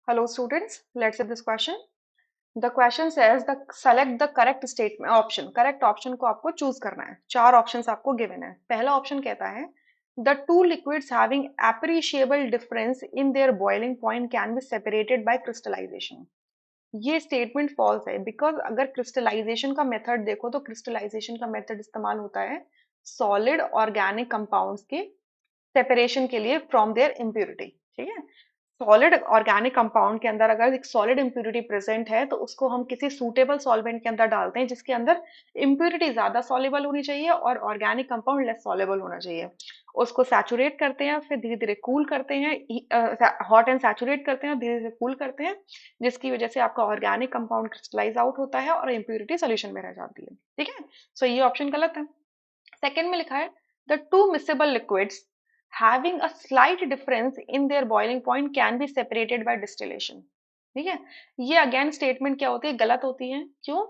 Hello students, let's see this question. The question says the select the correct statement option. Correct option को आपको choose करना है. चार options आपको given है. पहला option कहता है the two liquids having appreciable difference in their boiling point can be separated by crystallization. ये स्टेटमेंट फॉल्स है बिकॉज अगर क्रिस्टलाइजेशन का मेथड देखो तो क्रिस्टलाइजेशन का मेथड इस्तेमाल होता है सॉलिड ऑर्गेनिक कंपाउंड्स के सेपरेशन के लिए फ्रॉम देयर इम्प्यूरिटी. ठीक है, सॉलिड ऑर्गेनिक कंपाउंड के अंदर अगर एक सॉलिड इम्प्यूरिटी प्रेजेंट है तो उसको हम किसी सूटेबल सॉल्वेंट के अंदर डालते हैं जिसके अंदर इम्प्यूरिटी ज्यादा सॉल्युबल होनी चाहिए और ऑर्गेनिक कंपाउंड लेस सॉल्युबल होना चाहिए. उसको सैचुरेट करते हैं, फिर धीरे धीरे कूल करते हैं, हॉट एंड सैचुरेट करते हैं, धीरे धीरे कूल करते हैं, जिसकी वजह से आपका ऑर्गेनिक कंपाउंड क्रिस्टलाइज आउट होता है और इम्प्यूरिटी सोल्यूशन में रह जाती है. ठीक है, सो ये ऑप्शन गलत है. सेकेंड में लिखा है the two miscible liquids having a slight difference in their boiling point can be separated by distillation. ठीक है, ये अगेन स्टेटमेंट क्या होती है, गलत होती है. क्यों?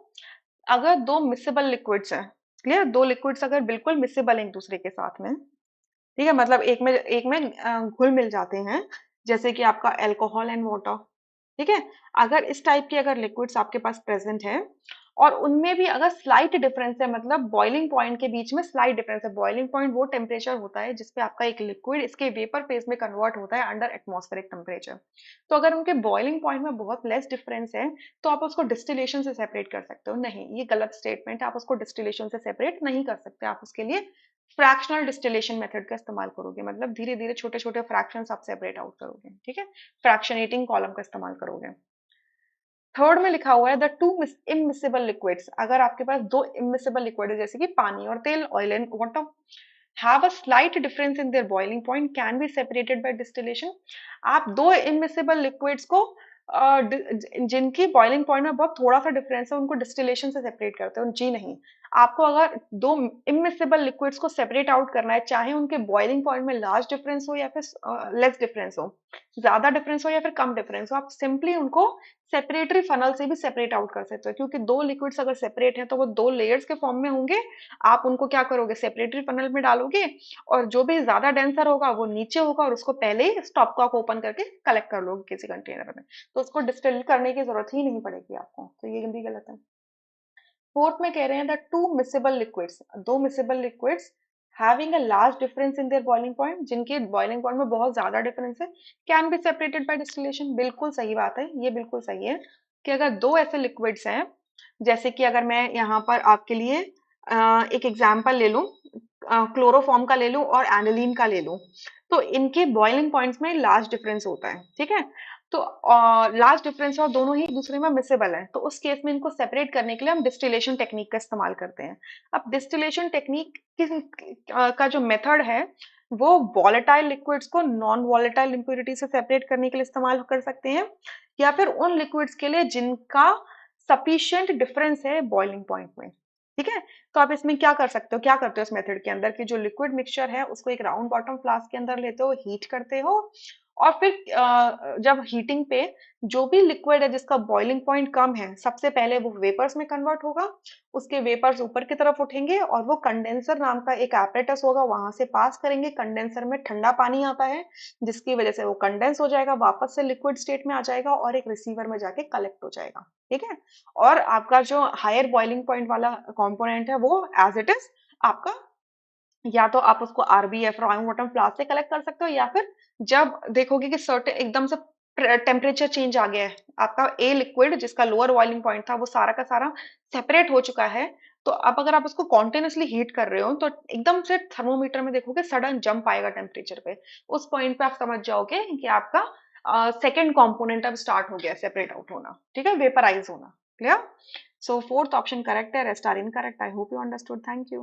अगर दो मिसेबल लिक्विड्स हैं, क्लियर, दो लिक्विड्स अगर बिल्कुल मिसेबल एक दूसरे के साथ में, ठीक है, मतलब एक में घुल मिल जाते हैं, जैसे कि आपका अल्कोहल एंड वाटर. ठीक है, अगर इस टाइप के अगर लिक्विड्स आपके पास प्रेजेंट है और उनमें भी अगर स्लाइट डिफरेंस है, मतलब बॉइलिंग पॉइंट के बीच में स्लाइट डिफरेंस है. बॉइलिंग पॉइंट वो टेम्परेचर होता है जिसपे आपका एक लिक्विड इसके वेपर फेज में कन्वर्ट होता है अंडर एटमॉस्फेरिक टेम्परेचर. तो अगर उनके बॉइलिंग पॉइंट में बहुत लेस डिफरेंस है तो आप उसको डिस्टिलेशन से सेपरेट कर सकते हो. नहीं, ये गलत स्टेटमेंट है. आप उसको डिस्टिलेशन से सेपरेट नहीं कर सकते. आप उसके लिए फ्रैक्शनल डिस्टिलेशन मेथड का इस्तेमाल करोगे, मतलब धीरे धीरे छोटे छोटे फ्रैक्शंस आप सेपरेट आउट करोगे. ठीक है, फ्रैक्शनेटिंग कॉलम का इस्तेमाल करोगे. थर्ड में लिखा हुआ है द टू इमिसिबल लिक्विड्स. अगर आपके पास दो इमिसिबल लिक्विड है जैसे कि पानी और तेल, oil and water, have a slight difference in their boiling point can be separated by distillation. आप दो इमिसिबल लिक्विड्स को जिनकी बॉइलिंग पॉइंट में बहुत थोड़ा सा डिफरेंस है उनको डिस्टिलेशन से सेपरेट करते हो. जी नहीं, आपको अगर दो इमिसिबल लिक्विड्स को सेपरेट आउट करना है, चाहे उनके बॉइलिंग पॉइंट में लार्ज डिफरेंस हो या फिर लेस डिफरेंस हो, ज्यादा डिफरेंस हो या फिर कम डिफरेंस हो, आप सिंपली उनको सेपरेटरी फनल से भी सेपरेट आउट कर सकते हो. क्योंकि दो लिक्विड्स अगर सेपरेट हैं तो वो दो लेयर्स के फॉर्म में होंगे. आप उनको क्या करोगे, सेपरेटरी फनल में डालोगे और जो भी ज्यादा डेंसर होगा वो नीचे होगा और उसको पहले ही स्टॉप कॉक ओपन करके कलेक्ट कर लोगे किसी कंटेनर में. तो उसको डिस्टिल करने की जरूरत ही नहीं पड़ेगी आपको. तो ये भी गलत है. फोर्थ में कह रहे हैं द टू मिसेबल लिक्विड्स, दो miscible liquids having a large difference in their boiling point, जिनके बॉइलिंग पॉइंट में बहुत ज्यादा डिफरेंस है, can be separated by distillation. बिल्कुल सही बात है, ये बिल्कुल सही है कि अगर दो ऐसे लिक्विड्स हैं, जैसे कि अगर मैं यहाँ पर आपके लिए एक एग्जांपल ले लूं, क्लोरोफॉर्म का ले लूं और एनिलीन का ले लूं, तो इनके बॉइलिंग पॉइंट्स में लार्ज डिफरेंस होता है. ठीक है, तो लार्ज डिफरेंस और दोनों ही एक दूसरे में मिसेबल है, तो उस केस में इनको सेपरेट करने के लिए हम डिस्टिलेशन टेक्निक का इस्तेमाल करते हैं. अब डिस्टिलेशन टेक्निक का जो मेथड है वो वॉलेटाइल लिक्विड्स को नॉन वॉलेटाइल इंप्यूरिटी से सेपरेट करने के लिए इस्तेमाल कर सकते हैं, या फिर उन लिक्विड्स के लिए जिनका सफिशिएंट डिफरेंस है बॉइलिंग पॉइंट में. ठीक है, तो आप इसमें क्या कर सकते हो, क्या करते हो इस मेथड के अंदर कि जो लिक्विड मिक्सचर है उसको एक राउंड बॉटम फ्लास्क के अंदर लेते हो, हीट करते हो, और फिर जब हीटिंग पे जो भी लिक्विड है जिसका बॉइलिंग पॉइंट कम है, सबसे पहले वो वेपर्स में कन्वर्ट होगा, उसके वेपर्स ऊपर की तरफ उठेंगे और वो कंडेंसर नाम का एक एपरेटस होगा, वहां से पास करेंगे. कंडेंसर में ठंडा पानी आता है जिसकी वजह से वो कंडेंस हो जाएगा, वापस से लिक्विड स्टेट में आ जाएगा और एक रिसीवर में जाके कलेक्ट हो जाएगा. ठीक है, और आपका जो हायर बॉइलिंग पॉइंट वाला कंपोनेंट है वो एज इट इज आपका, या तो आप उसको आरबीएफ राउंड बॉटम फ्लास्क से कलेक्ट कर सकते हो, या फिर जब देखोगे कि सर्टेन एकदम से टेम्परेचर चेंज आ गया है, आपका ए लिक्विड जिसका लोअर बॉइलिंग पॉइंट था वो सारा का सारा सेपरेट हो चुका है, तो अब अगर आप उसको कॉन्टिन्यूसली हीट कर रहे हो तो एकदम से थर्मोमीटर में देखोगे सडन जंप आएगा टेम्परेचर पे. उस पॉइंट पे आप समझ जाओगे कि आपका सेकेंड कॉम्पोनेंट अब स्टार्ट हो गया सेपरेट आउट होना. ठीक है, वेपराइज होना. Clear? So fourth option correct है, rest are incorrect. I hope you understood. Thank you.